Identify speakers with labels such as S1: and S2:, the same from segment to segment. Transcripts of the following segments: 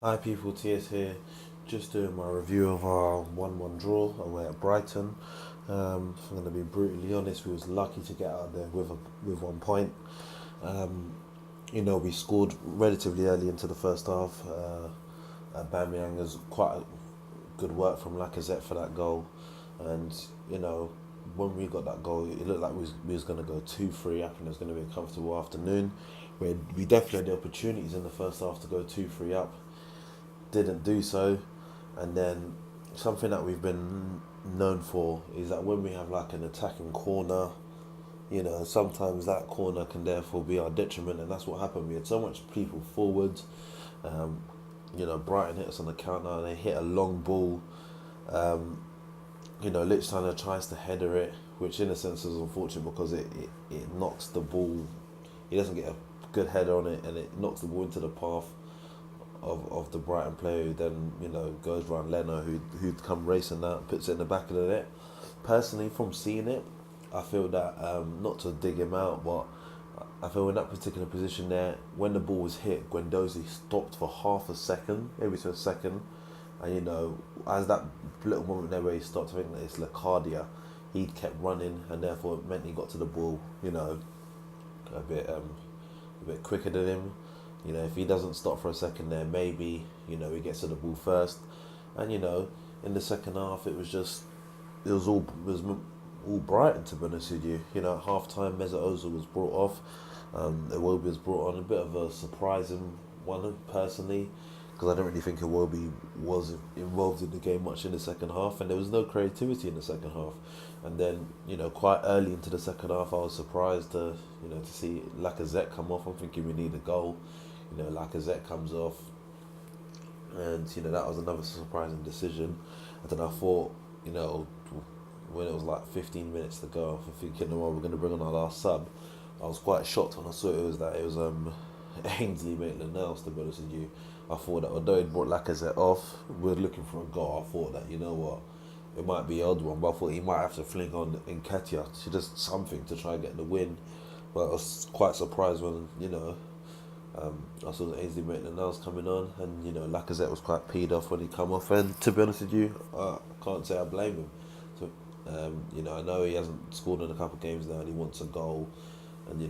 S1: Hi people, TS here. Just doing my review of our 1-1 draw away at Brighton. If I'm going to be brutally honest, we was lucky to get out there with 1 point. We scored relatively early into the first half. Aubameyang has quite good work from Lacazette for that goal. And, you know, when we got that goal, it looked like we was going to go 2-3 up and it was going to be a comfortable afternoon. We definitely had the opportunities in the first half to go 2-3 up, didn't do so. And then something that we've been known for is that when we have like an attacking corner, sometimes that corner can therefore be our detriment, and that's what happened. We had so much people forward. Um, Brighton hit us on the counter and they hit a long ball. Lichtsteiner tries to header it, which in a sense is unfortunate because it knocks the ball. He doesn't get a good header on it and it knocks the ball into the path of the Brighton player, who then goes around Leno, who'd come racing that, puts it in the back of the net. Personally, from seeing it, I feel that not to dig him out, but I feel in that particular position there, when the ball was hit, Guendouzi stopped for half a second, maybe to a second, and as that little moment there where he stopped, I think that it's Lacardia, he kept running, and therefore it meant he got to the ball, a bit quicker than him. If he doesn't stop for a second there, maybe, he gets to the ball first. And, in the second half, it was all Brighton, to be honest with you. At half time, Özil was brought off. Iwobi was brought on. A bit of a surprising one, personally, because I don't really think Iwobi was involved in the game much in the second half. And there was no creativity in the second half. And then, quite early into the second half, I was surprised to see Lacazette come off. I'm thinking we need a goal. Lacazette comes off, and that was another surprising decision. And then I thought, when it was like 15 minutes to go, I'm thinking, well, we're going to bring on our last sub. I was quite shocked when I saw it was Ainsley Maitland-Niles, to be honest with you. I thought that although he brought Lacazette off, we were looking for a goal. I thought that, it might be an odd one, but I thought he might have to fling on Nketiah to just something to try and get the win. But I was quite surprised when, I saw that Ainsley Maitland-Niles coming on, and Lacazette was quite peed off when he come off. And to be honest with you, I can't say I blame him. So, I know he hasn't scored in a couple of games now, and he wants a goal, and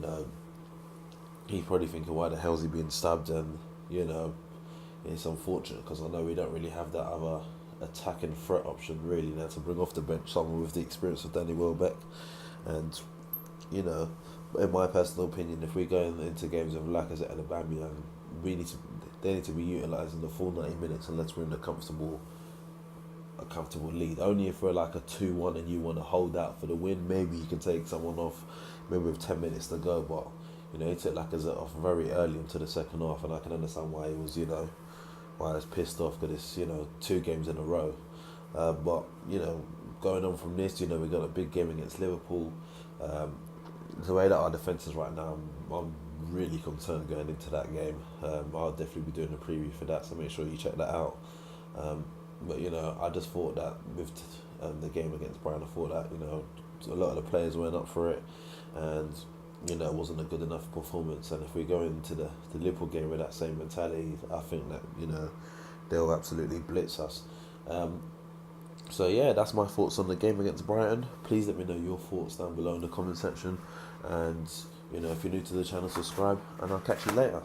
S1: he's probably thinking, why the hell is he being stabbed? And it's unfortunate because I know we don't really have that other attacking threat option really now to bring off the bench someone with the experience of Danny Welbeck, and in my personal opinion, if we're going into games with Lacazette and Aubameyang, they need to be utilising the full 90 minutes unless we're in a comfortable lead. Only if we're like a 2-1 and you want to hold out for the win, maybe you can take someone off, maybe with 10 minutes to go. But he took Lacazette off very early into the second half, and I can understand why he was why he was pissed off, because it's 2 games in a row. But going on from this, we got a big game against Liverpool. The way that our defence is right now, I'm really concerned going into that game. I'll definitely be doing a preview for that, so make sure you check that out. But I just thought that with the game against Brighton, I thought that a lot of the players went up for it, and it wasn't a good enough performance. And if we go into the Liverpool game with that same mentality, I think that they'll absolutely blitz us. So yeah, that's my thoughts on the game against Brighton. Please let me know your thoughts down below in the comment section, and if you're new to the channel, subscribe, and I'll catch you later.